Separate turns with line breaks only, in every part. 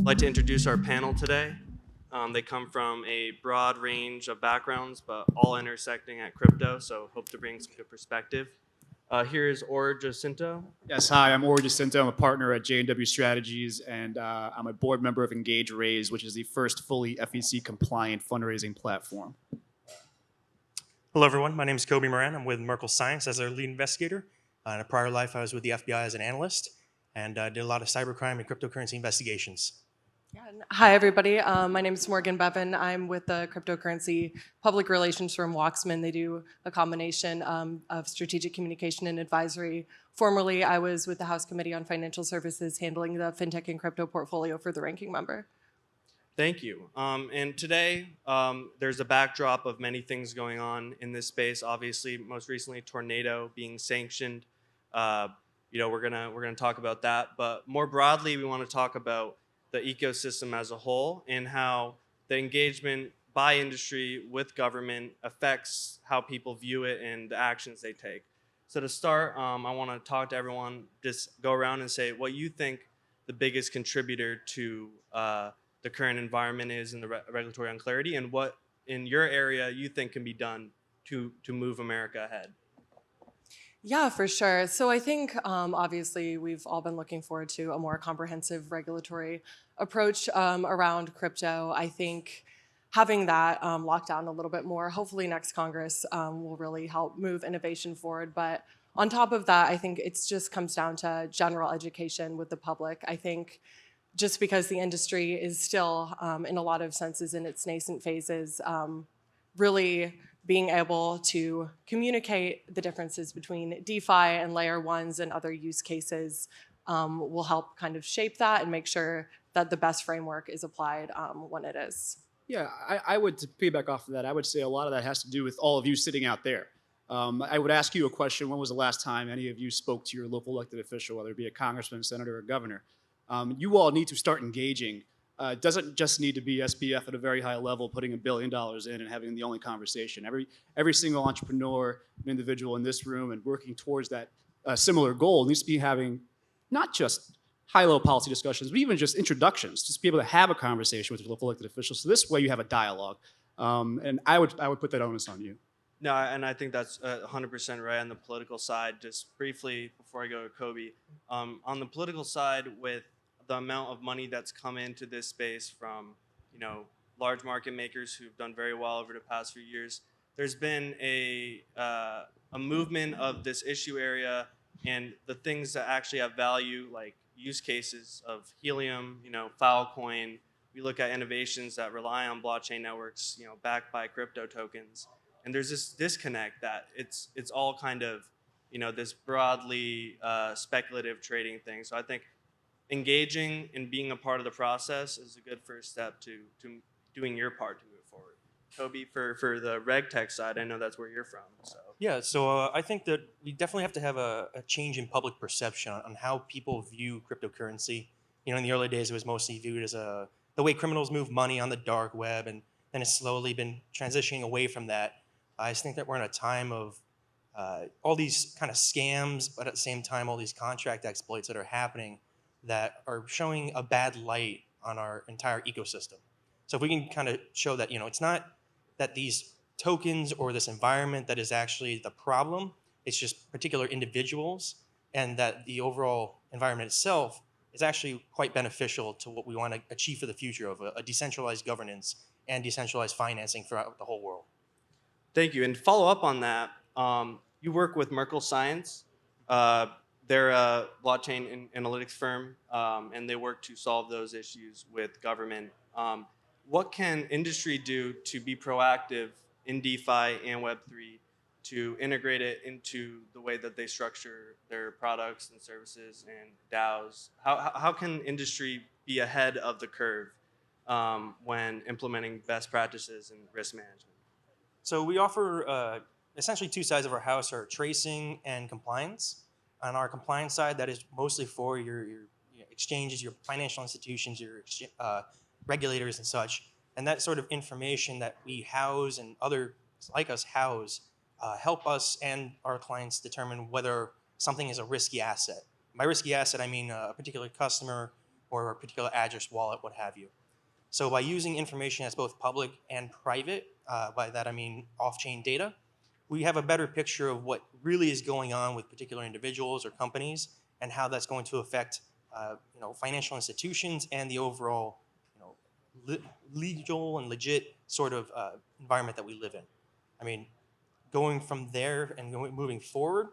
I'd like to introduce our panel today. They come from a broad range of backgrounds, but all intersecting at crypto, so hope to bring some good perspective. Here is Jacinto.
Yes, hi, I'm Jacinto. I'm a partner at J&W Strategies, and I'm a board member of Engage Raise, which is the first fully FEC-compliant fundraising platform.
Hello, everyone. My name is Coby Moran. I'm with Merkle Science as our lead investigator. In a prior life, I was with the FBI as an analyst and did a lot of cybercrime and cryptocurrency investigations.
Yeah. Hi, everybody. My name is Morgan Bevin. I'm with the cryptocurrency public relations firm Wachsman. They do a combination of strategic communication and advisory. Formerly, I was with the House Committee on Financial Services handling the fintech and crypto portfolio for the ranking member.
Thank you. And today, there's a backdrop of many things going on in this space. Obviously, most recently, tornado being sanctioned. We're gonna talk about that. But more broadly, we want to talk about the ecosystem as a whole and how the engagement by industry with government affects how people view it and the actions they take. So to start, I want to talk to everyone, just go around and say what you think the biggest contributor to the current environment is in the regulatory unclarity, and what in your area you think can be done to move America ahead.
Yeah, for sure. So I think obviously we've all been looking forward to a more comprehensive regulatory approach around crypto. I think having that locked down a little bit more, hopefully next Congress will really help move innovation forward. But on top of that, I think it just comes down to general education with the public. I think just because the industry is still, in a lot of senses, in its nascent phases, really being able to communicate the differences between DeFi and layer ones and other use cases will help kind of shape that and make sure that the best framework is applied when it is.
Yeah, I would, to piggyback off of that, I would say a lot of that has to do with all of you sitting out there. I would ask you a question: when was the last time any of you spoke to your local elected official, whether it be a congressman, senator, or governor? You all need to start engaging. It doesn't just need to be SBF at a very high level, putting $1 billion in and having the only conversation. Every single entrepreneur, individual in this room and working towards that similar goal needs to be having not just high-level policy discussions, but even just introductions, just be able to have a conversation with your local elected officials. So this way you have a dialogue. And I would put that onus on you.
No, and I think that's 100% right on the political side. Just briefly, before I go to Coby, on the political side, with the amount of money that's come into this space from, large market makers who've done very well over the past few years, there's been a movement of this issue area and the things that actually have value, like use cases of helium, Filecoin. We look at innovations that rely on blockchain networks, backed by crypto tokens. And there's this disconnect that it's all kind of, this broadly speculative trading thing. So I think engaging and being a part of the process is a good first step to doing your part to move forward. Coby, for the reg tech side, I know that's where you're from. So
Yeah, so I think that we definitely have to have a change in public perception on how people view cryptocurrency. In the early days, it was mostly viewed as the way criminals move money on the dark web, and then it's slowly been transitioning away from that. I just think that we're in a time of all these kind of scams, but at the same time, all these contract exploits that are happening that are showing a bad light on our entire ecosystem. So if we can kind of show that, it's not that these tokens or this environment that is actually the problem, it's just particular individuals, and that the overall environment itself is actually quite beneficial to what we want to achieve for the future of a decentralized governance and decentralized financing throughout the whole world.
thank you. And follow up on that, you work with Merkle Science. They're a blockchain analytics firm, and they work to solve those issues with government. What can industry do to be proactive in DeFi and Web3 to integrate it into the way that they structure their products and services and DAOs? How can industry be ahead of the curve when implementing best practices in risk management?
So we offer essentially two sides of our house are tracing and compliance. On our compliance side, that is mostly for your exchanges, your financial institutions, your regulators and such. And that sort of information that we house and others like us house help us and our clients determine whether something is a risky asset. By risky asset, I mean a particular customer or a particular address wallet, what have you. So by using information that's both public and private, by that I mean off-chain data, we have a better picture of what really is going on with particular individuals or companies and how that's going to affect financial institutions and the overall legal and legit sort of environment that we live in. I mean, going from there and moving forward,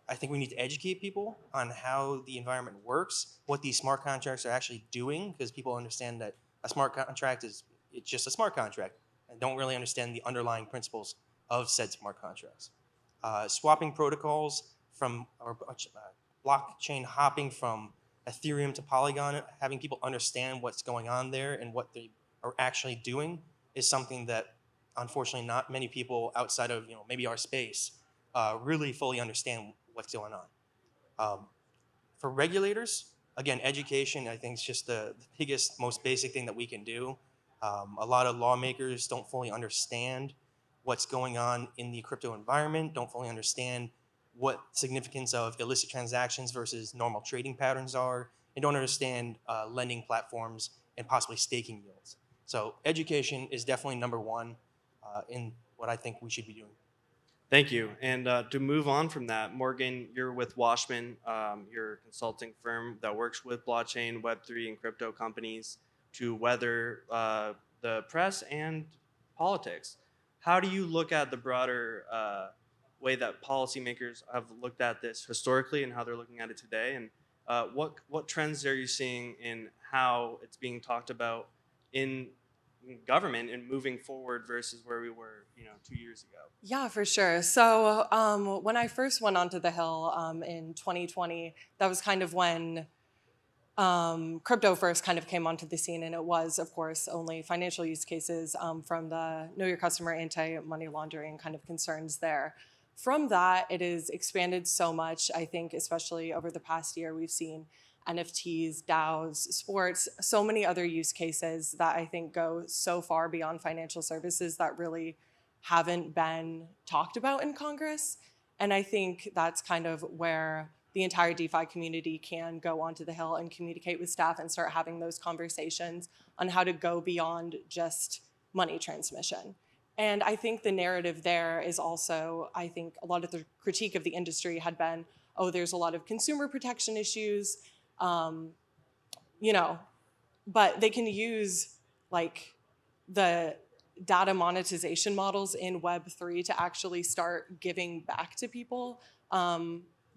I think we need to educate people on how the environment works, what these smart contracts are actually doing, because people understand that a smart contract it's just a smart contract and don't really understand the underlying principles of said smart contracts. Swapping protocols from or blockchain hopping from Ethereum to Polygon, having people understand what's going on there and what they are actually doing is something that unfortunately not many people outside of maybe our space really fully understand what's going on. For regulators, again, education I think is just the biggest, most basic thing that we can do. A lot of lawmakers don't fully understand what's going on in the crypto environment, don't fully understand what significance of illicit transactions versus normal trading patterns are, and don't understand lending platforms and possibly staking yields. So education is definitely number one in what I think we should be doing.
Thank you. And to move on from that, Morgan, you're with Wachsman, you're a consulting firm that works with blockchain, Web3, and crypto companies to weather the press and politics. How do you look at the broader way that policymakers have looked at this historically and how they're looking at it today? And what trends are you seeing in how it's being talked about in government and moving forward versus where we were 2 years ago?
Yeah, for sure. So when I first went onto the Hill in 2020, that was kind of when crypto first kind of came onto the scene, and it was, of course, only financial use cases from the Know Your Customer anti-money laundering kind of concerns there. From that, it has expanded so much. I think especially over the past year, we've seen NFTs, DAOs, sports, so many other use cases that I think go so far beyond financial services that really haven't been talked about in Congress. And I think that's kind of where the entire DeFi community can go onto the Hill and communicate with staff and start having those conversations on how to go beyond just money transmission. And I think the narrative there is also, I think a lot of the critique of the industry had been, oh, there's a lot of consumer protection issues, but they can use like the data monetization models in Web3 to actually start giving back to people.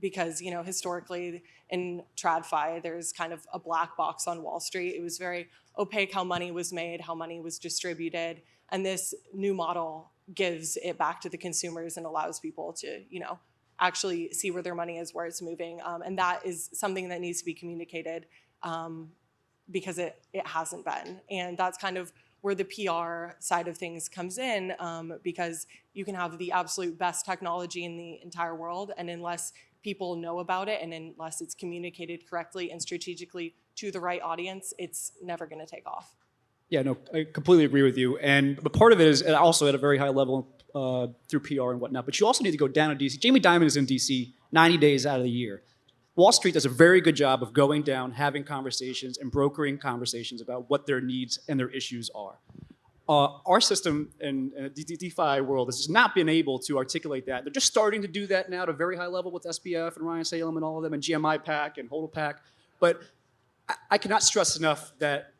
Because historically in TradFi, there's kind of a black box on Wall Street. It was very opaque how money was made, how money was distributed. And this new model gives it back to the consumers and allows people to, actually see where their money is, where it's moving. And that is something that needs to be communicated because it hasn't been. And that's kind of where the PR side of things comes in, because you can have the absolute best technology in the entire world, and unless people know about it and unless it's communicated correctly and strategically to the right audience, it's never going to take off.
Yeah, no, I completely agree with you. But part of it is also at a very high level through PR and whatnot. But you also need to go down to DC. Jamie Dimon is in DC 90 days out of the year. Wall Street does a very good job of going down, having conversations, and brokering conversations about what their needs and their issues are. Our system in the DeFi world has just not been able to articulate that. They're just starting to do that now at a very high level with SBF and Ryan Salem and all of them, and GMI Pack and HODL Pack. But I cannot stress enough that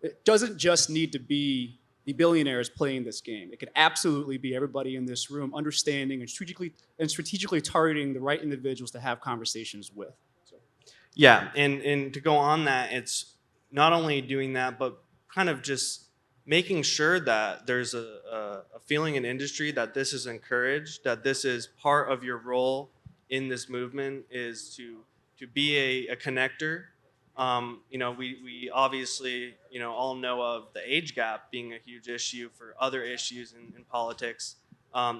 it doesn't just need to be the billionaires playing this game. It could absolutely be everybody in this room understanding and strategically targeting the right individuals to have conversations with. So.
Yeah, and to go on that, it's not only doing that, but kind of just making sure that there's a feeling in industry that this is encouraged, that this is part of your role in this movement is to be a connector. We obviously, all know of the age gap being a huge issue for other issues in politics.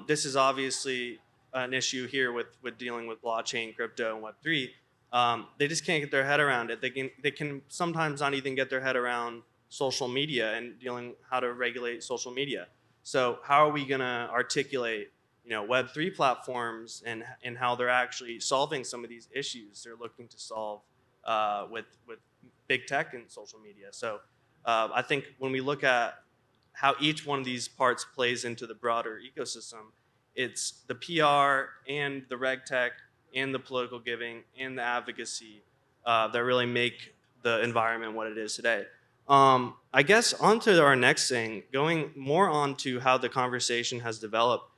This is obviously an issue here with dealing with blockchain, crypto, and Web3. They just can't get their head around it. They can sometimes not even get their head around social media and how to regulate social media. So how are we going to articulate, Web3 platforms and how they're actually solving some of these issues they're looking to solve with big tech and social media. So I think when we look at how each one of these parts plays into the broader ecosystem, it's the PR and the reg tech and the political giving and the advocacy that really make the environment what it is today. I guess on to our next thing, going more on to how the conversation has developed.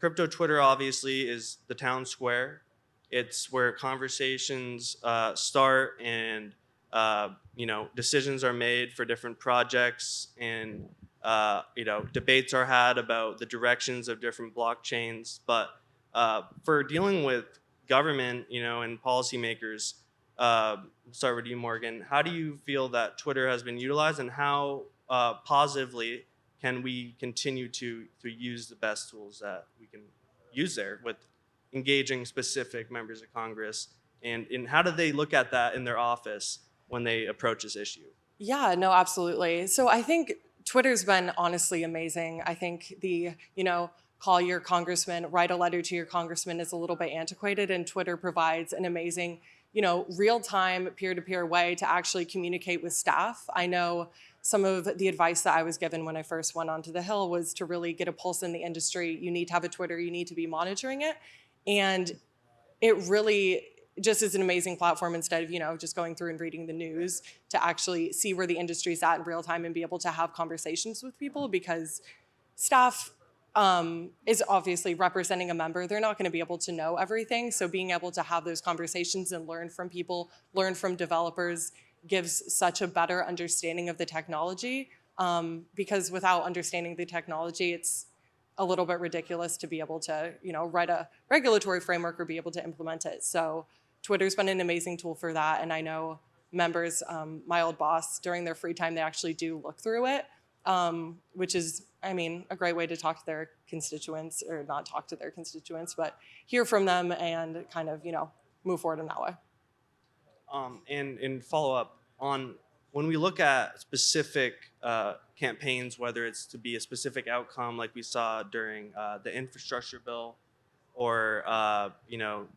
Crypto Twitter obviously is the town square. It's where conversations start and decisions are made for different projects, and debates are had about the directions of different blockchains. But for dealing with government, and policymakers, start with you, Morgan. How do you feel that Twitter has been utilized, and how positively can we continue to use the best tools that we can use there with engaging specific members of Congress, and how do they look at that in their office when they approach this issue?
Yeah, no, absolutely. So I think Twitter's been honestly amazing. I think the, call your congressman, write a letter to your congressman is a little bit antiquated, and Twitter provides an amazing, real-time, peer-to-peer way to actually communicate with staff. I know some of the advice that I was given when I first went onto the Hill was to really get a pulse in the industry. You need to have a Twitter, you need to be monitoring it. And it really just is an amazing platform, instead of, just going through and reading the news, to actually see where the industry's at in real time and be able to have conversations with people, because staff is obviously representing a member. They're not going to be able to know everything. So being able to have those conversations and learn from people, learn from developers, gives such a better understanding of the technology. Because without understanding the technology, it's a little bit ridiculous to be able to, write a regulatory framework or be able to implement it. So Twitter's been an amazing tool for that. And I know members, my old boss, during their free time, they actually do look through it, which is, a great way to talk to their constituents, or not talk to their constituents, but hear from them and kind of, move forward in that way.
And follow up on, when we look at specific campaigns, whether it's to be a specific outcome like we saw during the infrastructure bill, or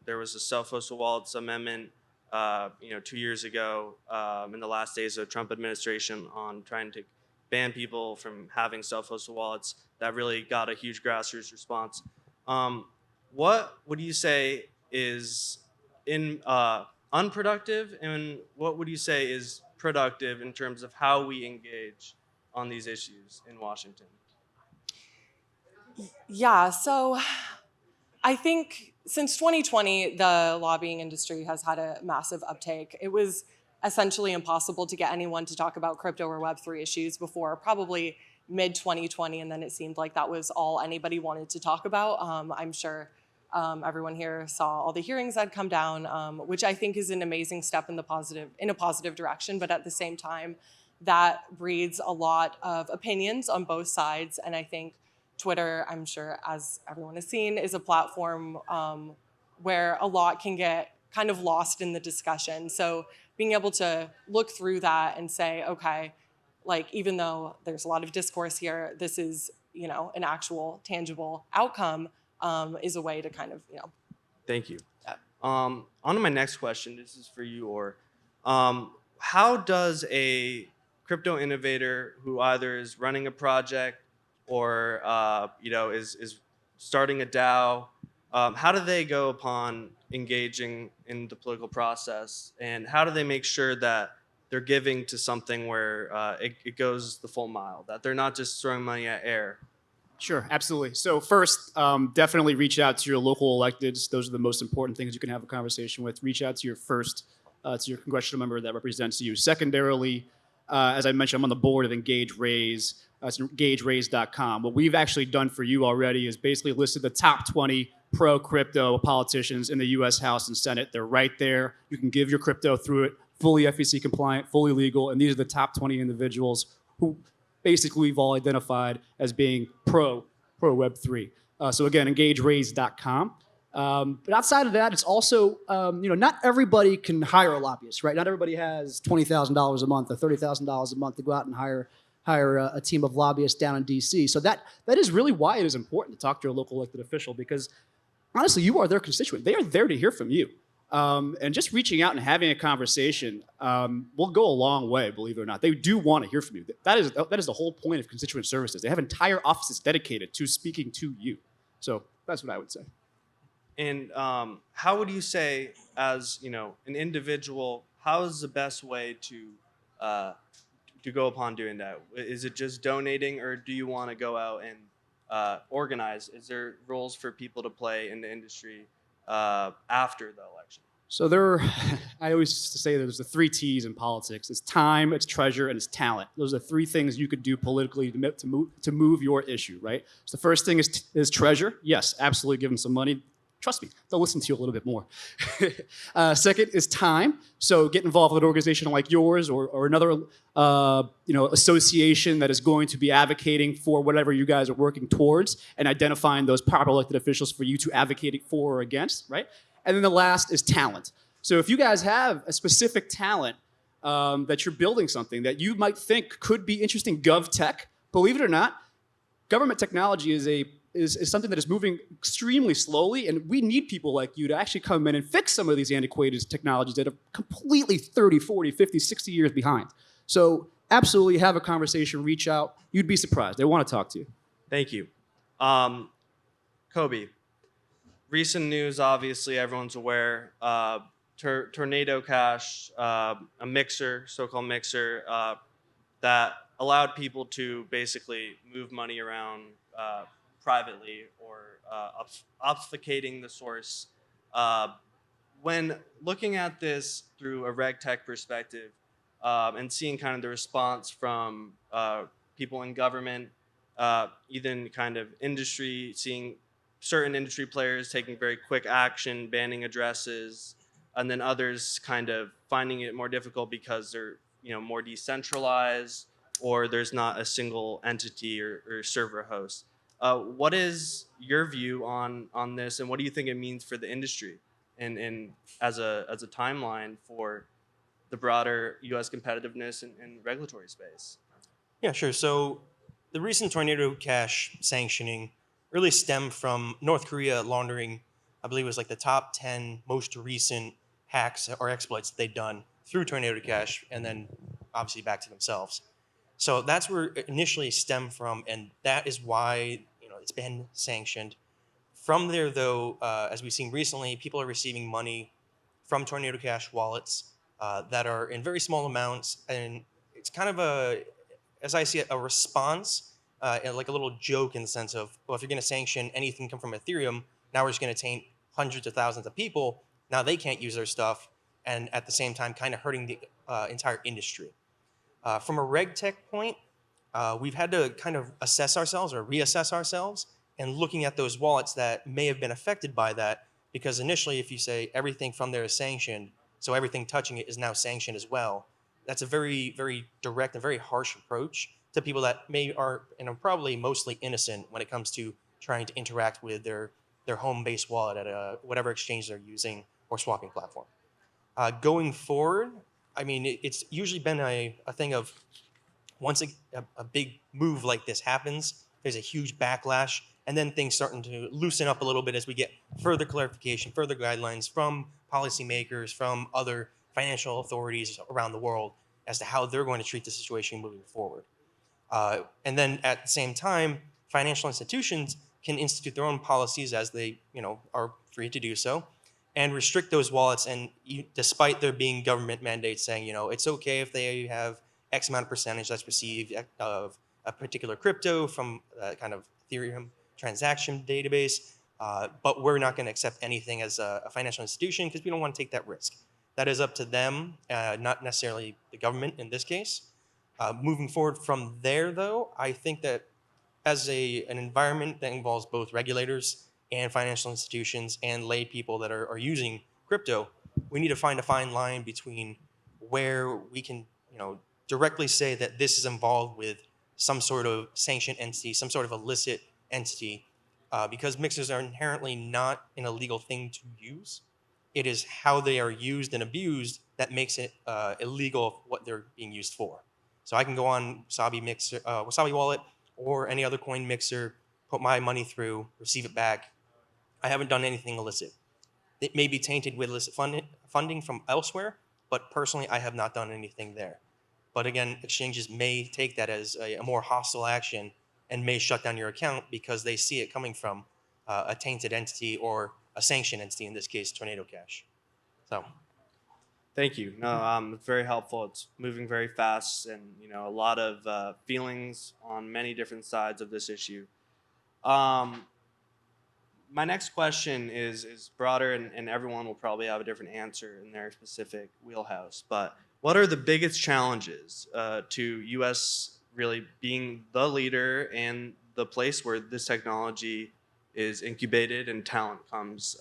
there was a self-hosted wallets amendment 2 years ago in the last days of the Trump administration on trying to ban people from having self-hosted wallets, that really got a huge grassroots response. What would you say is unproductive, and what would you say is productive in terms of how we engage on these issues in Washington?
Yeah, so I think since 2020, the lobbying industry has had a massive uptake. It was essentially impossible to get anyone to talk about crypto or Web3 issues before probably mid-2020, and then it seemed like that was all anybody wanted to talk about. I'm sure everyone here saw all the hearings that had come down, which I think is an amazing step in a positive direction, but at the same time, that breeds a lot of opinions on both sides, and I think Twitter, I'm sure, as everyone has seen, is a platform where a lot can get kind of lost in the discussion. So being able to look through that and say, okay, even though there's a lot of discourse here, this is, an actual tangible outcome, is a way to kind of,
Thank you. On to my next question. This is for you, Or. How does a crypto innovator who either is running a project or is starting a DAO, how do they go upon engaging in the political process, and how do they make sure that they're giving to something where it goes the full mile, that they're not just throwing money at air?
Sure, absolutely. So first, definitely reach out to your local electeds. Those are the most important things you can have a conversation with. Reach out to your to your congressional member that represents you. Secondarily, as I mentioned, I'm on the board of Engage Raise. It's engageraise.com. What we've actually done for you already is basically listed the top 20 pro-crypto politicians in the U.S. House and Senate. They're right there. You can give your crypto through it, fully FEC compliant, fully legal, and these are the top 20 individuals who basically we've all identified as being pro Web3. So again, engageraise.com. But outside of that, it's also, not everybody can hire a lobbyist, right? Not everybody has $20,000 a month or $30,000 a month to go out and hire a team of lobbyists down in DC. So that is really why it is important to talk to your local elected official, because honestly, you are their constituent. They are there to hear from you. And just reaching out and having a conversation will go a long way, believe it or not. They do want to hear from you. That is the whole point of constituent services. They have entire offices dedicated to speaking to you. So that's what I would say.
And how would you say, as an individual, how is the best way to go upon doing that? Is it just donating, or do you want to go out and organize? Is there roles for people to play in the industry after the election?
So I always used to say there's the 3 T's in politics. It's time, it's treasure, and it's talent. Those are 3 things you could do politically to move your issue, right? So the first thing is treasure. Yes, absolutely give them some money. Trust me, they'll listen to you a little bit more. Second is time. So get involved with an organization like yours or another association that is going to be advocating for whatever you guys are working towards and identifying those proper elected officials for you to advocate for or against, right? And then the last is talent. So if you guys have a specific talent that you're building something that you might think could be interesting gov tech, believe it or not, government technology is something that is moving extremely slowly, and we need people like you to actually come in and fix some of these antiquated technologies that are completely 30, 40, 50, 60 years behind. So absolutely have a conversation, reach out. You'd be surprised. They want to talk to you.
Thank you. Coby, recent news, obviously everyone's aware, Tornado Cash, a mixer, so-called mixer, that allowed people to basically move money around privately or obfuscating the source. When looking at this through a reg tech perspective and seeing kind of the response from people in government, even kind of industry, seeing certain industry players taking very quick action, banning addresses, and then others kind of finding it more difficult because they're more decentralized or there's not a single entity or server host. What is your view on this, and what do you think it means for the industry and as a timeline for the broader U.S. competitiveness and regulatory space?
Yeah, sure. So the recent Tornado Cash sanctioning really stemmed from North Korea laundering, I believe it was like the top 10 most recent hacks or exploits that they'd done through Tornado Cash and then obviously back to themselves. So that's where it initially stemmed from, and that is why it's been sanctioned. From there, though, as we've seen recently, people are receiving money from Tornado Cash wallets that are in very small amounts, and it's kind of as I see it, a response, like a little joke in the sense of, well, if you're going to sanction anything come from Ethereum, now we're just going to taint hundreds of thousands of people. Now they can't use their stuff, and at the same time, kind of hurting the entire industry. From a reg tech point, we've had to kind of assess ourselves or reassess ourselves and looking at those wallets that may have been affected by that, because initially if you say everything from there is sanctioned, so everything touching it is now sanctioned as well, that's a very, very direct and very harsh approach to people that are probably mostly innocent when it comes to trying to interact with their home-based wallet at whatever exchange they're using or swapping platform. Going forward, I mean, it's usually been a thing of once a big move like this happens, there's a huge backlash, and then things starting to loosen up a little bit as we get further clarification, further guidelines from policymakers, from other financial authorities around the world as to how they're going to treat the situation moving forward. And then at the same time, financial institutions can institute their own policies as they are free to do so, and restrict those wallets. And despite there being government mandates saying, it's okay if they have X amount of percentage that's received of a particular crypto from kind of Ethereum transaction database, but we're not going to accept anything as a financial institution because we don't want to take that risk. That is up to them, not necessarily the government in this case. Moving forward from there, though, I think that as an environment that involves both regulators and financial institutions and lay people that are using crypto, we need to find a fine line between where we can, directly say that this is involved with some sort of sanctioned entity, some sort of illicit entity, because mixers are inherently not an illegal thing to use. It is how they are used and abused that makes it illegal what they're being used for. So I can go on Wasabi Wallet or any other coin mixer, put my money through, receive it back. I haven't done anything illicit. it may be tainted with illicit funding from elsewhere, but personally, I have not done anything there. But again, exchanges may take that as a more hostile action and may shut down your account because they see it coming from a tainted entity or a sanctioned entity, in this case, Tornado Cash. So,
Thank you. No, it's very helpful. It's moving very fast, and a lot of feelings on many different sides of this issue. My next question is broader, and everyone will probably have a different answer in their specific wheelhouse. But what are the biggest challenges to U.S. really being the leader and the place where this technology is incubated and talent comes?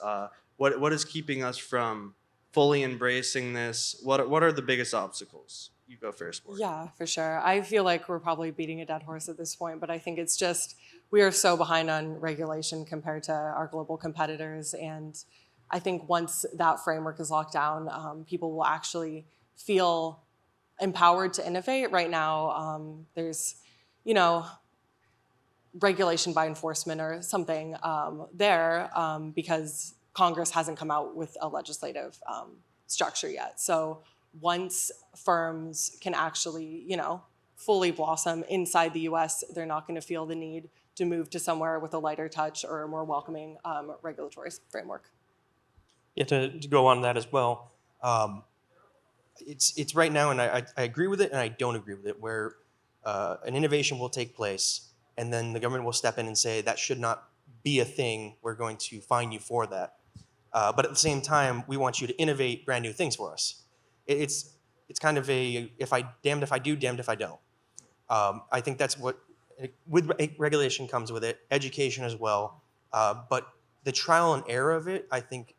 What is keeping us from fully embracing this? What are the biggest obstacles? You go first, Morgan.
Yeah, for sure. I feel like we're probably beating a dead horse at this point, but I think it's just we are so behind on regulation compared to our global competitors. And I think once that framework is locked down, people will actually feel empowered to innovate. Right now, there's, regulation by enforcement or something there because Congress hasn't come out with a legislative structure yet. So once firms can actually, fully blossom inside the US, they're not going to feel the need to move to somewhere with a lighter touch or a more welcoming regulatory framework.
yeah, to go on that as well, it's right now, and I agree with it and I don't agree with it, where an innovation will take place and then the government will step in and say that should not be a thing, we're going to fine you for that. But at the same time, we want you to innovate brand new things for us. It's kind of a damned if I do, damned if I don't. I think that's what with regulation comes with it, education as well. But the trial and error of it, I think,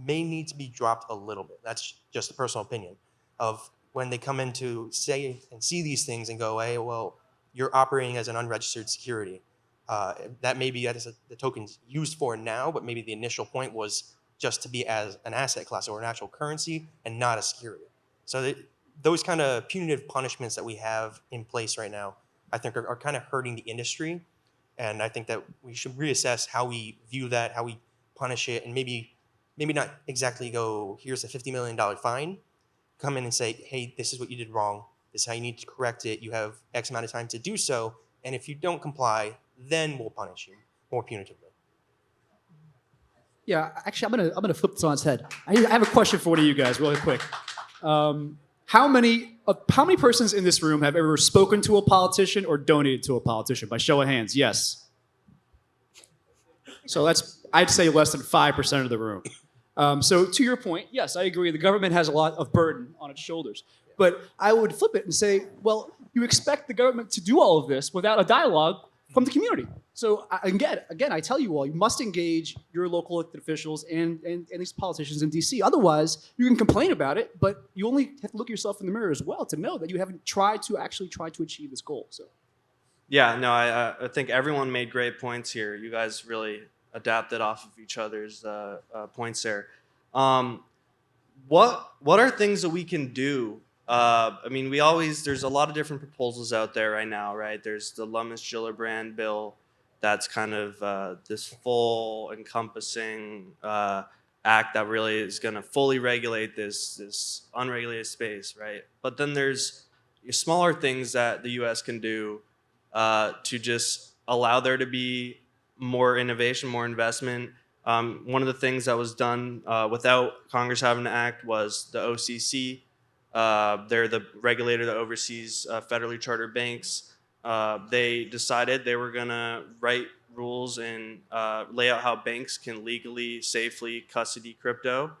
may need to be dropped a little bit. That's just a personal opinion. Of when they come in to say and see these things and go, hey, well, you're operating as an unregistered security. That may be the token's used for now, but maybe the initial point was just to be as an asset class or an actual currency and not a security. So those kind of punitive punishments that we have in place right now, I think are kind of hurting the industry. And I think that we should reassess how we view that, how we punish it, and maybe not exactly go, here's a $50 million fine. Come in and say, hey, this is what you did wrong. This is how you need to correct it. You have X amount of time to do so. And if you don't comply, then we'll punish you more punitively.
Yeah, actually, I'm gonna flip this on its head. I have a question for one of you guys, really quick. How many persons in this room have ever spoken to a politician or donated to a politician? By show of hands, yes. So I'd say less than 5% of the room. So to your point, yes, I agree. The government has a lot of burden on its shoulders. But I would flip it and say, well, you expect the government to do all of this without a dialogue from the community. So again, I tell you all, you must engage your local elected officials and these politicians in DC. Otherwise, you can complain about it, but you only have to look yourself in the mirror as well to know that you haven't tried to achieve this goal. So,
yeah, no, I think everyone made great points here. You guys really adapted off of each other's points there. What are things that we can do? I mean, there's a lot of different proposals out there right now, right? There's the Lummis-Gillibrand bill. That's kind of this full encompassing act that really is going to fully regulate this unregulated space, right? But then there's smaller things that the U.S. can do to just allow there to be more innovation, more investment. One of the things that was done without Congress having to act was the OCC. They're the regulator that oversees federally chartered banks. They decided they were going to write rules and lay out how banks can legally, safely custody crypto.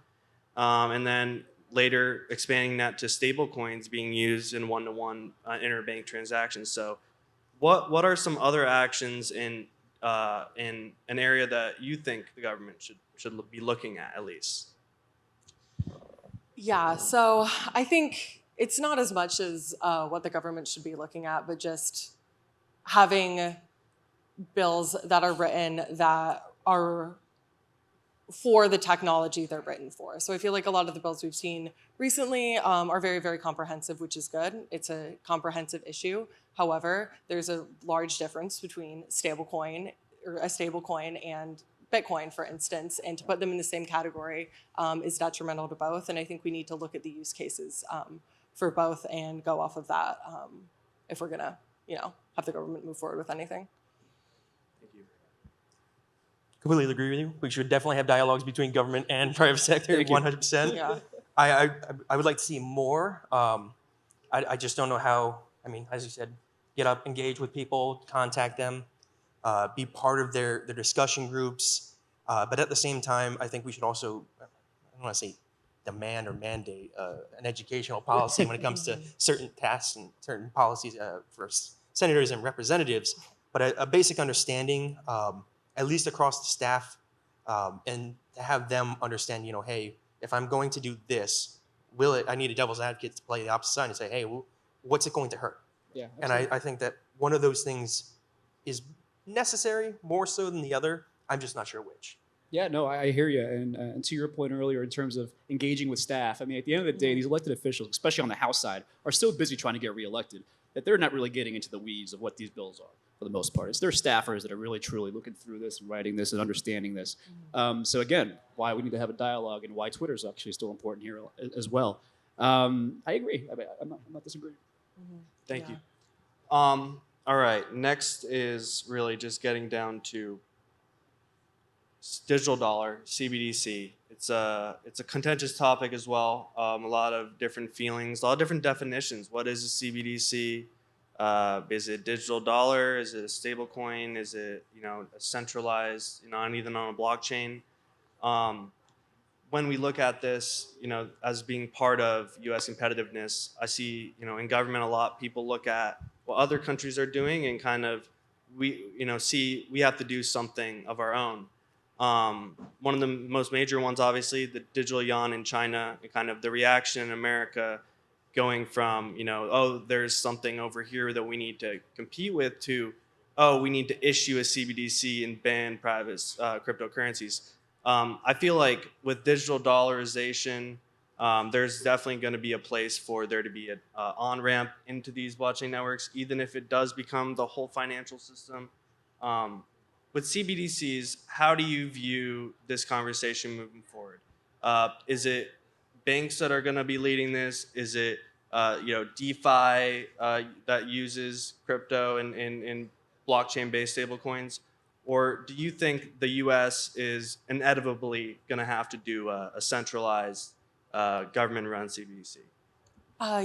And then later expanding that to stable coins being used in one-to-one interbank transactions. So what are some other actions in an area that you think the government should be looking at least?
Yeah, so I think it's not as much as what the government should be looking at, but just having bills that are written that are for the technology they're written for. So I feel like a lot of the bills we've seen recently are very, very comprehensive, which is good. It's a comprehensive issue. However, there's a large difference between a stablecoin and Bitcoin, for instance, and to put them in the same category is detrimental to both. And I think we need to look at the use cases for both and go off of that if we're gonna, have the government move forward with anything.
Thank you.
Completely agree with you. We should definitely have dialogues between government and private sector,
Thank you.
100%.
Yeah.
I would like to see more. I just don't know how. I mean, as you said, get up, engage with people, contact them, be part of their discussion groups. But at the same time, I think we should also, I don't want to say demand or mandate an educational policy when it comes to certain tasks and certain policies for senators and representatives. But a basic understanding, at least across the staff, and to have them understand, hey, if I'm going to do this, I need a devil's advocate to play the opposite side and say, hey, what's it going to hurt?
Yeah,
And I think that one of those things is necessary more so than the other. I'm just not sure which.
Yeah, no, I hear you. And to your point earlier, in terms of engaging with staff, I mean, at the end of the day, these elected officials, especially on the House side, are so busy trying to get reelected that they're not really getting into the weeds of what these bills are for the most part. It's their staffers that are really, truly looking through this and writing this and understanding this. So again, why we need to have a dialogue and why Twitter is actually still important here as well. I agree. I'm not disagreeing.
Thank you. All right. Next is really just getting down to digital dollar, CBDC. It's a contentious topic as well. A lot of different feelings, a lot of different definitions. What is a CBDC? Is it digital dollar? Is it a stable coin? Is it a centralized, and even on a blockchain? When we look at this, as being part of U.S. competitiveness, I see, in government a lot people look at what other countries are doing and kind of see we have to do something of our own. One of the most major ones, obviously, the digital yuan in China, and kind of the reaction in America going from, oh, there's something over here that we need to compete with to, oh, we need to issue a CBDC and ban private cryptocurrencies. I feel like with digital dollarization, there's definitely going to be a place for there to be an on-ramp into these blockchain networks, even if it does become the whole financial system. With CBDCs, how do you view this conversation moving forward? Is it banks that are going to be leading this? Is it DeFi that uses crypto and blockchain-based stablecoins? Or do you think the U.S. is inevitably going to have to do a centralized government-run CBDC?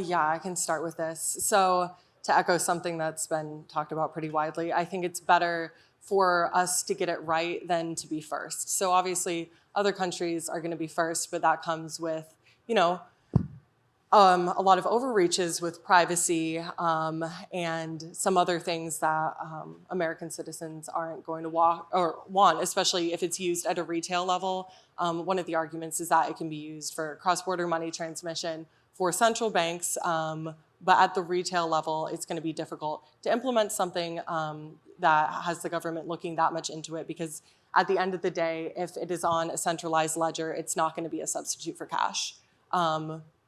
Yeah, I can start with this. So to echo something that's been talked about pretty widely, I think it's better for us to get it right than to be first. So obviously other countries are going to be first, but that comes with, a lot of overreaches with privacy and some other things that American citizens aren't going to want, especially if it's used at a retail level. One of the arguments is that it can be used for cross-border money transmission for central banks, but at the retail level, it's going to be difficult to implement something that has the government looking that much into it, because at the end of the day, if it is on a centralized ledger, it's not going to be a substitute for cash.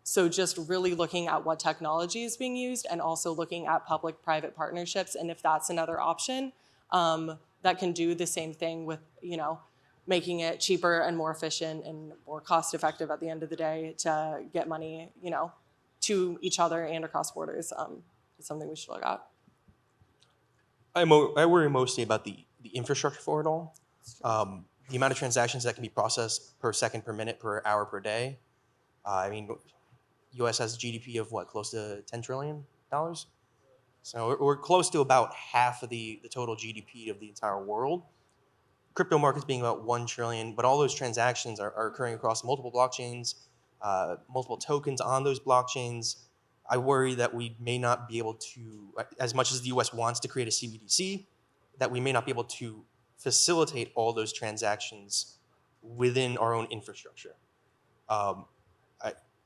So just really looking at what technology is being used and also looking at public-private partnerships, and if that's another option that can do the same thing with, making it cheaper and more efficient and more cost-effective at the end of the day to get money, to each other and across borders, is something we should look at.
I worry mostly about the infrastructure for it all. The amount of transactions that can be processed per second, per minute, per hour, per day. U.S. has a GDP of what, close to $10 trillion? So we're close to about half of the total GDP of the entire world. Crypto markets being about 1 trillion, but all those transactions are occurring across multiple blockchains, multiple tokens on those blockchains. I worry that we may not be able to, as much as the U.S. wants to create a CBDC, that we may not be able to facilitate all those transactions within our own infrastructure.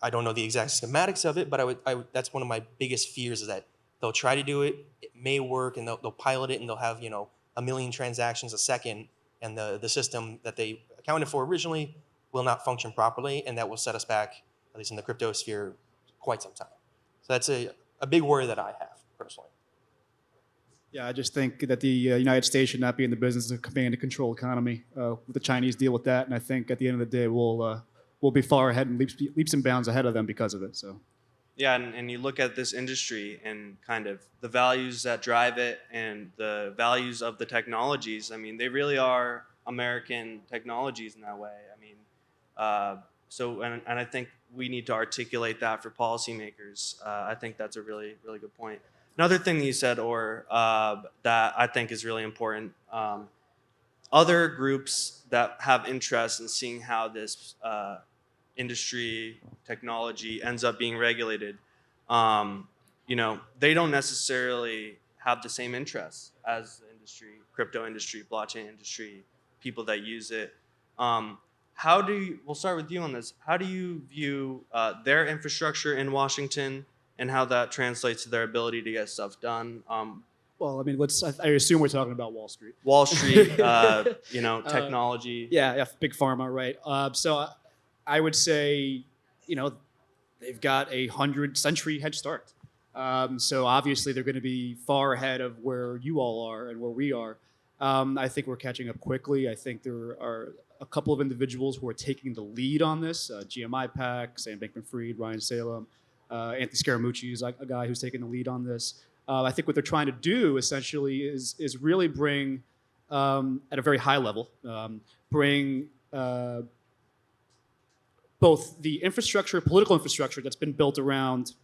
I don't know the exact schematics of it, but that's one of my biggest fears, is that they'll try to do it, it may work, and they'll pilot it, and they'll have 1 million transactions a second, and the system that they accounted for originally will not function properly, and that will set us back, at least in the crypto sphere, quite some time. So that's a big worry that I have personally.
Yeah, I just think that the United States should not be in the business of command and control economy. The Chinese deal with that, and I think at the end of the day, we'll be far ahead and leaps and bounds ahead of them because of it. So.
Yeah, and you look at this industry and kind of the values that drive it and the values of the technologies. I mean, they really are American technologies in that way. I mean, and I think we need to articulate that for policymakers. I think that's a really, really good point. Another thing that you said, or that I think is really important, other groups that have interest in seeing how this industry technology ends up being regulated, they don't necessarily have the same interests as the industry, crypto industry, blockchain industry, people that use it. We'll start with you on this. How do you view their infrastructure in Washington and how that translates to their ability to get stuff done?
Well, I mean, I assume we're talking about Wall Street.
Wall Street, technology.
Yeah, big pharma, right? So I would say, they've got 100-century head start. So obviously they're going to be far ahead of where you all are and where we are. I think we're catching up quickly. I think there are a couple of individuals who are taking the lead on this. GMI Pack, Sam Bankman-Fried, Ryan Salem, Anthony Scaramucci is a guy who's taking the lead on this. I think what they're trying to do essentially is really bring, at a very high level, bring both the infrastructure, political infrastructure that's been built around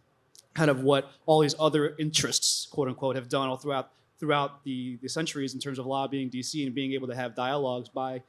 kind of what all these other interests, quote unquote, have done all throughout the centuries in terms of lobbying DC and being able to have dialogues by,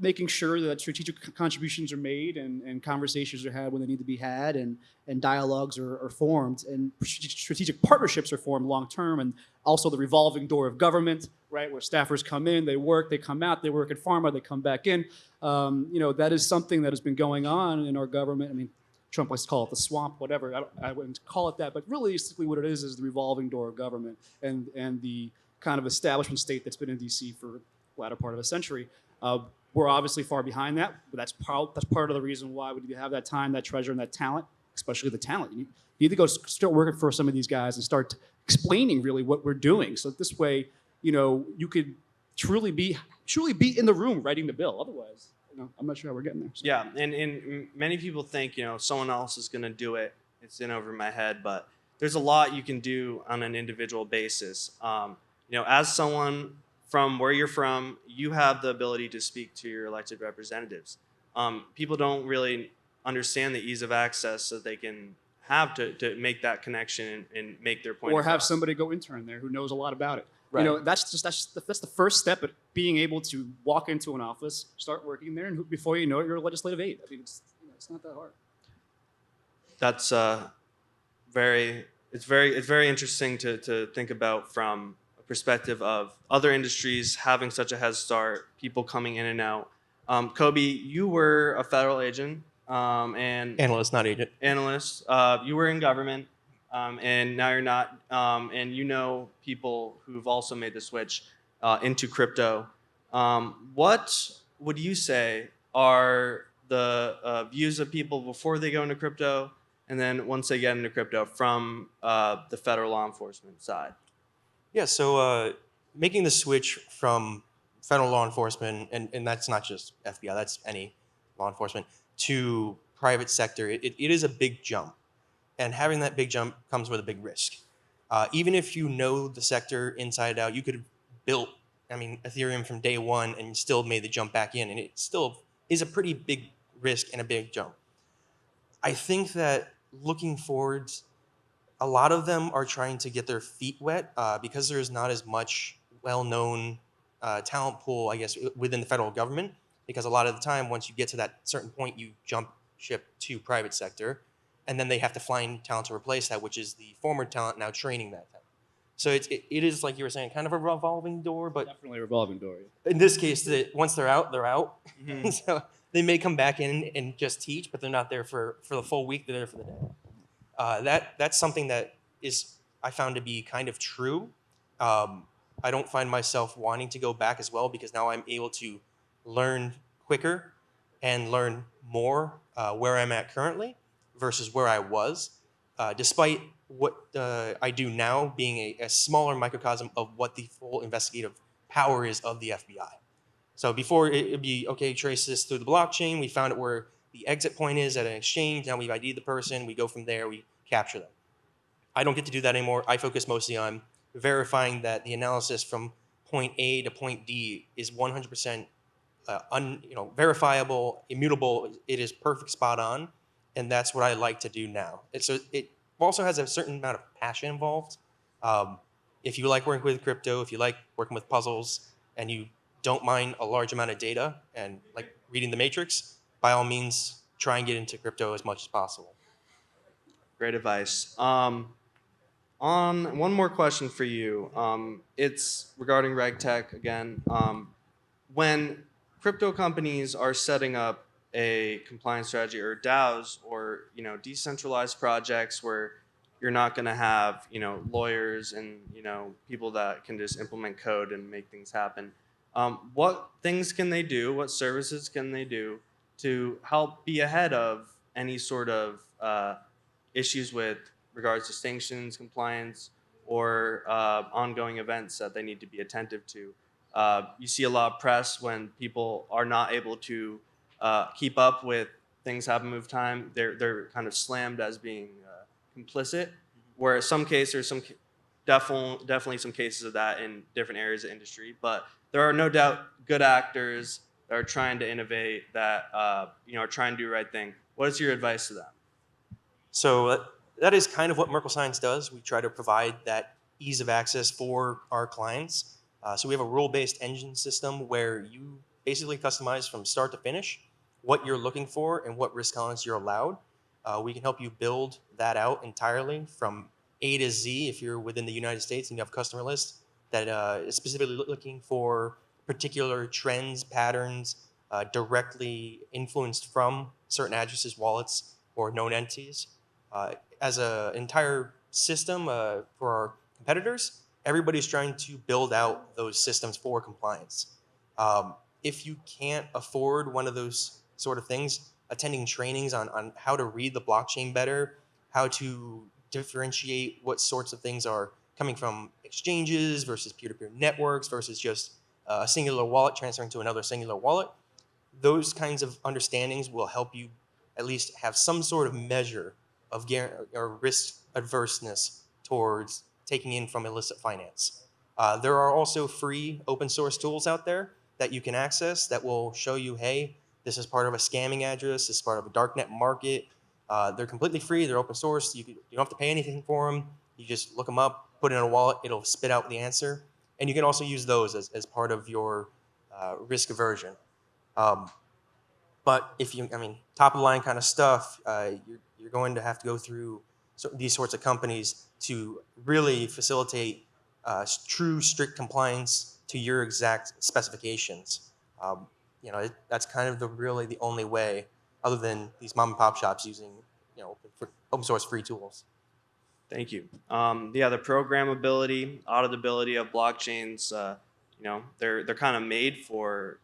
making sure that strategic contributions are made and conversations are had when they need to be had and dialogues are formed and strategic partnerships are formed long term, and also the revolving door of government, right, where staffers come in, they work, they come out, they work at pharma, they come back in. That is something that has been going on in our government. I mean, Trump likes to call it the swamp, whatever. I wouldn't call it that, but realistically what it is the revolving door of government and the kind of establishment state that's been in DC for the latter part of a century. We're obviously far behind that, but that's part of the reason why we need to have that time, that treasure, and that talent, especially the talent. You need to go start working for some of these guys and start explaining really what we're doing. So this way, you could truly be in the room writing the bill. Otherwise, I'm not sure how we're getting there. So.
Yeah, and many people think, someone else is going to do it. It's in over my head, but there's a lot you can do on an individual basis. As someone from where you're from, you have the ability to speak to your elected representatives. People don't really understand the ease of access that they can have to make that connection and make their point.
Or have somebody go intern there who knows a lot about it. Right. That's the first step at being able to walk into an office, start working there, and before you know it, you're a legislative aide. I mean, it's not that hard.
That's very interesting to think about from a perspective of other industries having such a head start, people coming in and out. Coby, you were a federal agent and
Analyst, not agent.
Analyst. You were in government. And now you're not, and people who've also made the switch into crypto. What would you say are the views of people before they go into crypto, and then once they get into crypto from the federal law enforcement side?
Yeah, so making the switch from federal law enforcement, and that's not just FBI, that's any law enforcement, to private sector, it is a big jump. And having that big jump comes with a big risk. Even if you know the sector inside out, you could have built, Ethereum from day one and still made the jump back in. And it still is a pretty big risk and a big jump. I think that looking forwards, a lot of them are trying to get their feet wet because there is not as much well-known talent pool, I guess, within the federal government. Because a lot of the time, once you get to that certain point, you jump ship to private sector. And then they have to find talent to replace that, which is the former talent now training that talent. So it is, like you were saying, kind of a revolving door. But
definitely a revolving door. Yeah.
In this case, once they're out, they're out.
Mm-hmm.
So they may come back in and just teach, but they're not there for the full week. They're there for the day. That's something that is, I found to be kind of true. I don't find myself wanting to go back as well because now I'm able to learn quicker and learn more where I'm at currently versus where I was, despite what I do now being a smaller microcosm of what the full investigative power is of the FBI. So before it'd be, okay, trace this through the blockchain. We found it where the exit point is at an exchange. Now we've ID'd the person. We go from there. We capture them. I don't get to do that anymore. I focus mostly on verifying that the analysis from point A to point D is 100% verifiable, immutable. It is perfect, spot on, and that's what I like to do now. It also has a certain amount of passion involved. If you like working with crypto, if you like working with puzzles, and you don't mind a large amount of data and like reading the matrix, by all means, try and get into crypto as much as possible.
Great advice. On one more question for you. It's regarding RegTech again. When crypto companies are setting up a compliance strategy or DAOs or decentralized projects where you're not going to have lawyers and people that can just implement code and make things happen, what things can they do? What services can they do to help be ahead of any sort of issues with regards to sanctions, compliance, or ongoing events that they need to be attentive to? You see a lot of press when people are not able to keep up with things happening with time. They're kind of slammed as being complicit, where some cases, definitely some cases of that in different areas of industry, but there are no doubt good actors that are trying to innovate, that are trying to do the right thing. What is your advice to them?
So that is kind of what Merkle Science does. We try to provide that ease of access for our clients. So we have a rule-based engine system where you basically customize from start to finish what you're looking for and what risk tolerance you're allowed. We can help you build that out entirely from A to Z if you're within the United States and you have a customer list that is specifically looking for particular trends, patterns, directly influenced from certain addresses, wallets, or known entities. As an entire system for our competitors, everybody's trying to build out those systems for compliance. If you can't afford one of those sort of things, attending trainings on how to read the blockchain better, how to differentiate what sorts of things are coming from exchanges versus peer-to-peer networks versus just a singular wallet transferring to another singular wallet, those kinds of understandings will help you at least have some sort of measure of or risk adverseness towards taking in from illicit finance. There are also free open source tools out there that you can access that will show you, hey, this is part of a scamming address, this is part of a darknet market. They're completely free, they're open source, you don't have to pay anything for them. You just look them up, put it in a wallet, it'll spit out the answer. And you can also use those as part of your risk aversion. But if top of the line kind of stuff, you're going to have to go through these sorts of companies to really facilitate true strict compliance to your exact specifications. That's kind of really the only way, other than these mom and pop shops using open source free tools.
Thank you. The programmability, auditability of blockchains, they're kind of made for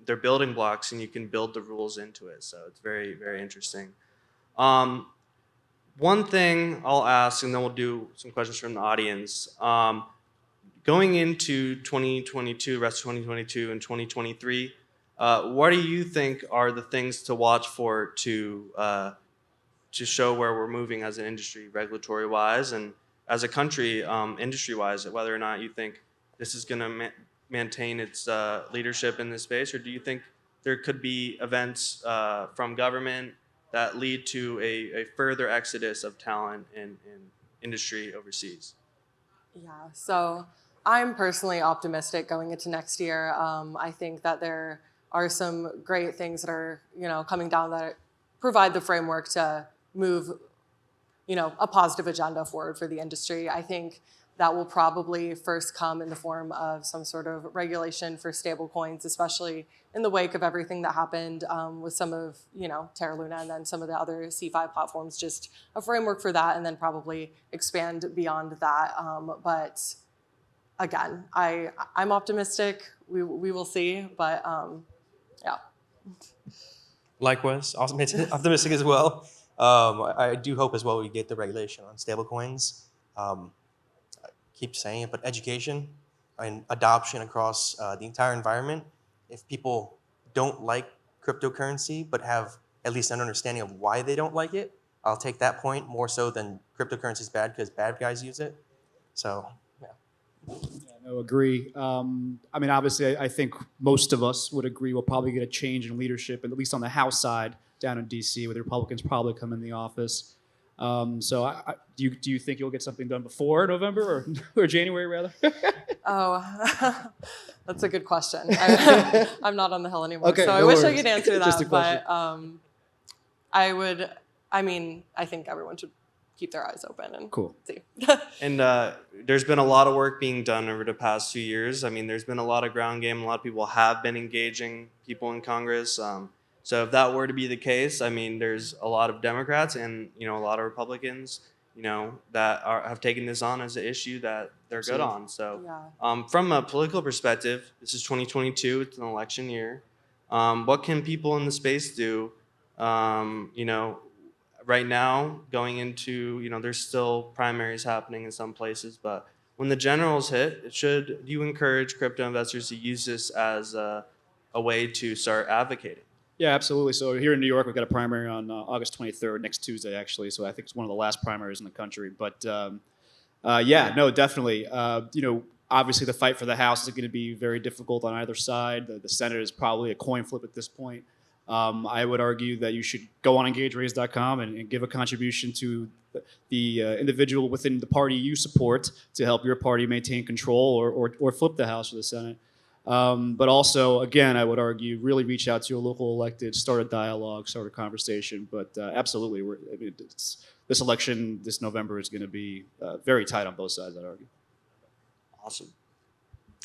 they're building blocks, and you can build the rules into it. So it's very, very interesting. One thing I'll ask, and then we'll do some questions from the audience. Going into 2022, rest of 2022 and 2023, what do you think are the things to watch for to show where we're moving as an industry, regulatory-wise, and as a country, industry-wise, whether or not you think this is going to maintain its leadership in this space, or do you think there could be events from government that lead to a further exodus of talent in industry overseas?
Yeah, so I'm personally optimistic going into next year. I think that there are some great things that are coming down that provide the framework to move a positive agenda forward for the industry. I think that will probably first come in the form of some sort of regulation for stablecoins, especially in the wake of everything that happened with some of, Terra Luna and then some of the other C5 platforms, just a framework for that, and then probably expand beyond that. But again, I'm optimistic. We will see, but yeah.
Likewise, optimistic as well. I do hope as well we get the regulation on stablecoins. I keep saying it, but education and adoption across the entire environment. If people don't like cryptocurrency but have at least an understanding of why they don't like it, I'll take that point more so than cryptocurrency is bad because bad guys use it. So, yeah.
Yeah, no, agree. I mean, obviously, I think most of us would agree we'll probably get a change in leadership, at least on the House side down in D.C., where the Republicans probably come in the office. So do you think you'll get something done before November or January, rather?
Oh, that's a good question. I'm not on the Hill anymore,
Okay,
so I
no
wish I
worries.
could answer
Just a
that.
question.
But I think everyone should keep their eyes open and
Cool.
see.
And there's been a lot of work being done over the past few years. I mean, there's been a lot of ground game. A lot of people have been engaging people in Congress. So if that were to be the case, I mean, there's a lot of Democrats and a lot of Republicans, that have taken this on as an issue that they're good on. So
Yeah.
from a political perspective, this is 2022. It's an election year. What can people in the space do? Right now, going into, there's still primaries happening in some places, but when the generals hit, do you encourage crypto investors to use this as a way to start advocating?
Yeah, absolutely. So here in New York, we've got a primary on August 23rd, next Tuesday, actually. So I think it's one of the last primaries in the country. But yeah, no, definitely. Obviously, the fight for the House is going to be very difficult on either side. The Senate is probably a coin flip at this point. I would argue that you should go on EngageRaise.com and give a contribution to the individual within the party you support to help your party maintain control or flip the House or the Senate. But also, again, I would argue, really reach out to your local elected, start a dialogue, start a conversation. But absolutely, this election this November is going to be very tight on both sides, I'd argue.
Awesome.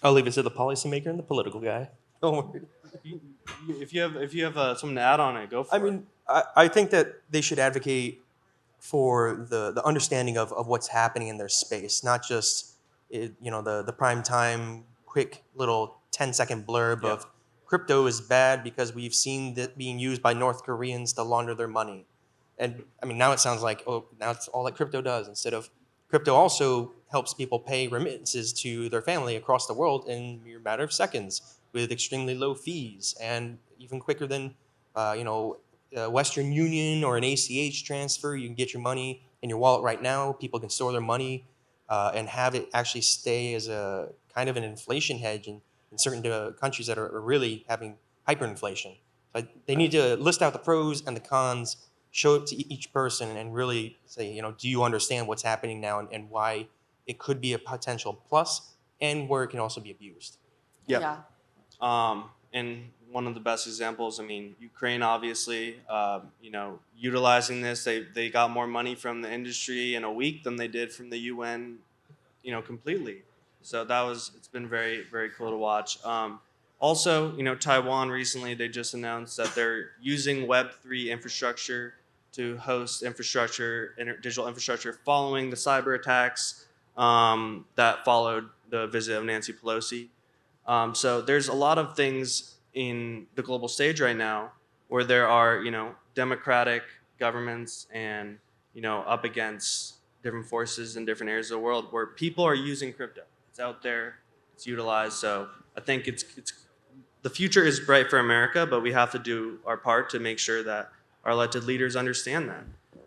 I'll leave it to the policymaker and the political guy. Don't worry.
If you have something to add on it, go for it.
I think that they should advocate for the understanding of what's happening in their space, not just the prime time quick little 10-second blurb of crypto is bad because we've seen that being used by North Koreans to launder their money. And I mean, now it sounds like, oh, now it's all that crypto does, instead of crypto also helps people pay remittances to their family across the world in a mere matter of seconds with extremely low fees and even quicker than Western Union or an ACH transfer. You can get your money in your wallet right now. People can store their money and have it actually stay as a kind of an inflation hedge in certain countries that are really having hyperinflation. They need to list out the pros and the cons, show it to each person, and really say, do you understand what's happening now and why it could be a potential plus and where it can also be abused.
Yeah.
And one of the best examples, I mean, Ukraine obviously, utilizing this, they got more money from the industry in a week than they did from the UN, completely. So it's been very, very cool to watch. Also, Taiwan recently, they just announced that they're using Web3 infrastructure to host digital infrastructure following the cyber attacks that followed the visit of Nancy Pelosi. So there's a lot of things in the global stage right now where there are, democratic governments and, up against different forces in different areas of the world where people are using crypto. It's out there, it's utilized. So I think the future is bright for America, but we have to do our part to make sure that our elected leaders understand that.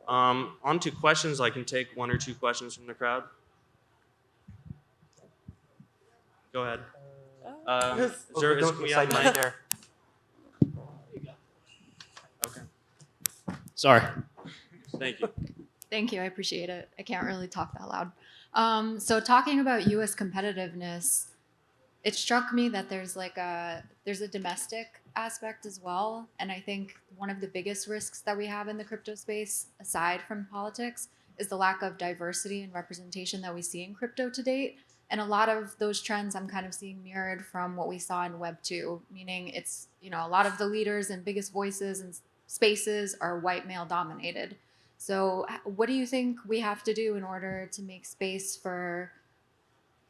On to questions. I can take one or two questions from the crowd. Go ahead. Can we have mic there? Okay.
Sorry.
Thank you.
Thank you. I appreciate it. I can't really talk that loud. So talking about U.S. competitiveness, it struck me that there's a domestic aspect as well. And I think one of the biggest risks that we have in the crypto space, aside from politics, is the lack of diversity and representation that we see in crypto to date. And a lot of those trends I'm kind of seeing mirrored from what we saw in Web 2, meaning it's, a lot of the leaders and biggest voices and spaces are white male dominated. So what do you think we have to do in order to make space for,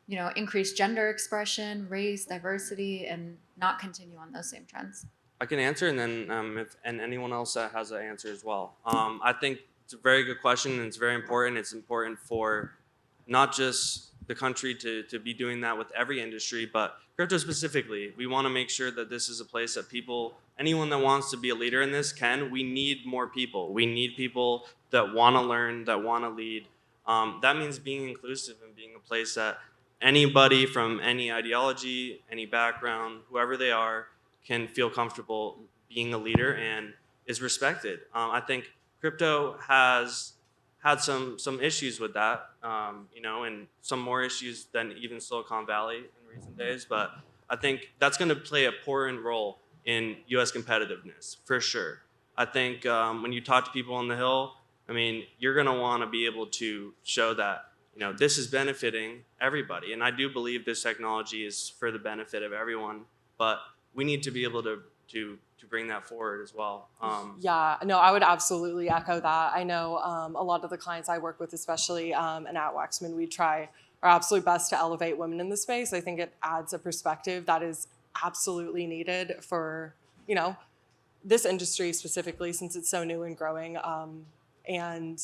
increased gender expression, race, diversity, and not continue on those same trends?
I can answer, and then and anyone else that has an answer as well. I think it's a very good question, and it's very important. It's important for not just the country to be doing that with every industry, but crypto specifically. We want to make sure that this is a place that people, anyone that wants to be a leader in this can. We need more people. We need people that want to learn, that want to lead. That means being inclusive and being a place that anybody from any ideology, any background, whoever they are, can feel comfortable being a leader and is respected. I think crypto has had some issues with that, and some more issues than even Silicon Valley in recent days. But I think that's going to play an important role in U.S. competitiveness for sure. I think when you talk to people on the Hill, I mean, you're going to want to be able to show that this is benefiting everybody, and I do believe this technology is for the benefit of everyone. But we need to be able to bring that forward as well.
Yeah, no, I would absolutely echo that. I know a lot of the clients I work with, especially and at Wachsman, we try our absolute best to elevate women in the space. I think it adds a perspective that is absolutely needed for this industry specifically, since it's so new and growing. And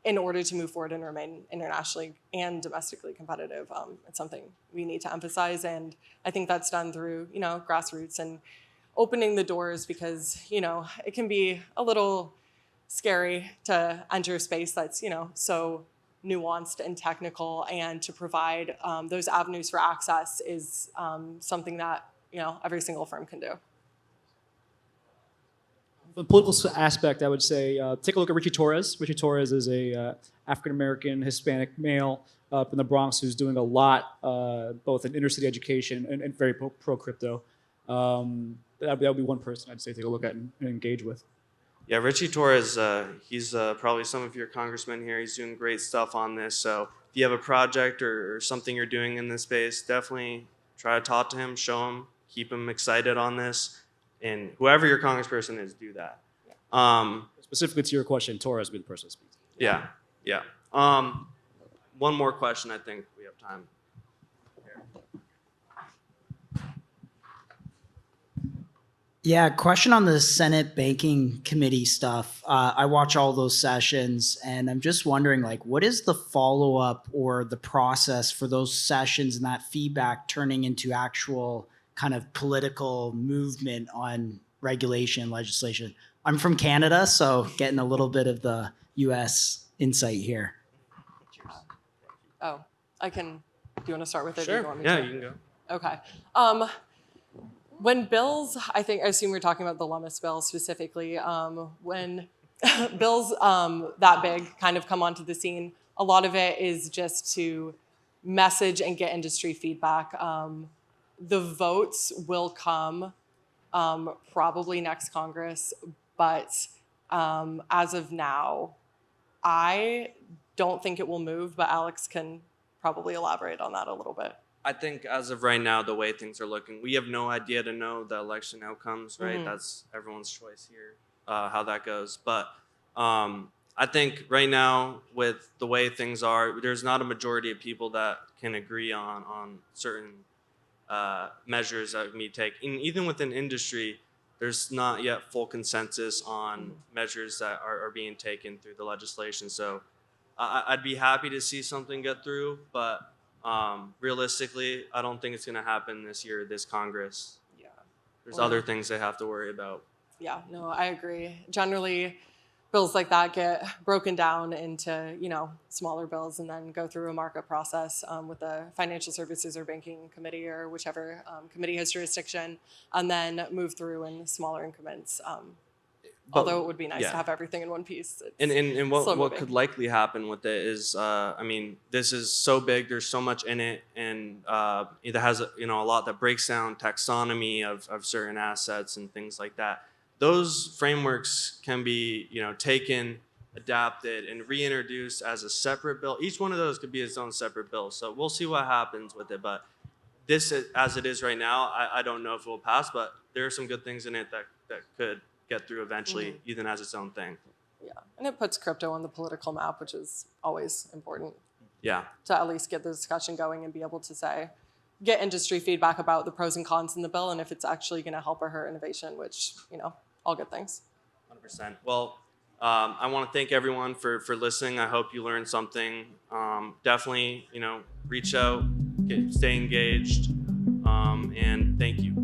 in order to move forward and remain internationally and domestically competitive, it's something we need to emphasize. And I think that's done through, grassroots and opening the doors, because, it can be a little scary to enter a space that's, so nuanced and technical, and to provide those avenues for access is something that, every single firm can do.
The political aspect, I would say, take a look at Richie Torres. Richie Torres is a African-American Hispanic male up in the Bronx who's doing a lot, both in inner city education and very pro-crypto. That would be one person I'd say take a look at and engage with.
Yeah, Richie Torres, he's probably some of your congressmen here. He's doing great stuff on this. So if you have a project or something you're doing in this space, definitely try to talk to him, show him, keep him excited on this. And whoever your congressperson is, do that.
Specifically to your question, Torres would be the person to speak to.
Yeah. One more question, I think we have time.
Yeah, question on the Senate Banking Committee stuff. I watch all those sessions, and I'm just wondering, what is the follow-up or the process for those sessions and that feedback turning into actual kind of political movement on regulation and legislation? I'm from Canada, so getting a little bit of the U.S. insight here.
Oh, I can. Do you want to start with it?
Sure.
Or do you want me
Yeah,
to?
you can go.
Okay. When bills, I assume we're talking about the Lummis bill specifically. When bills that big kind of come onto the scene, a lot of it is just to message and get industry feedback. The votes will come probably next Congress, but as of now, I don't think it will move, but Alex can probably elaborate on that a little bit.
I think as of right now, the way things are looking, we have no idea to know the election outcomes, right? That's everyone's choice here, how that goes. But I think right now, with the way things are, there's not a majority of people that can agree on certain measures that we take. And even within industry, there's not yet full consensus on measures that are being taken through the legislation. So I'd be happy to see something get through, but realistically, I don't think it's going to happen this year, this Congress.
Yeah.
There's other things they have to worry about.
Yeah, no, I agree. Generally, bills like that get broken down into, smaller bills and then go through a markup process with the Financial Services or Banking Committee or whichever committee has jurisdiction, and then move through in smaller increments. Although it would be nice to have everything in one piece.
And what could likely happen with it is, this is so big. There's so much in it, and it has a lot that breaks down taxonomy of certain assets and things like that. Those frameworks can be taken, adapted, and reintroduced as a separate bill. Each one of those could be its own separate bill. So we'll see what happens with it. But this, as it is right now, I don't know if it will pass. But there are some good things in it that could get through eventually, even as its own thing.
Yeah, and it puts crypto on the political map, which is always important.
Yeah.
To at least get the discussion going and be able to say, get industry feedback about the pros and cons in the bill and if it's actually going to help or hurt innovation, which, all good things.
100%. Well, I want to thank everyone for listening. I hope you learned something. Definitely, reach out, stay engaged, and thank you.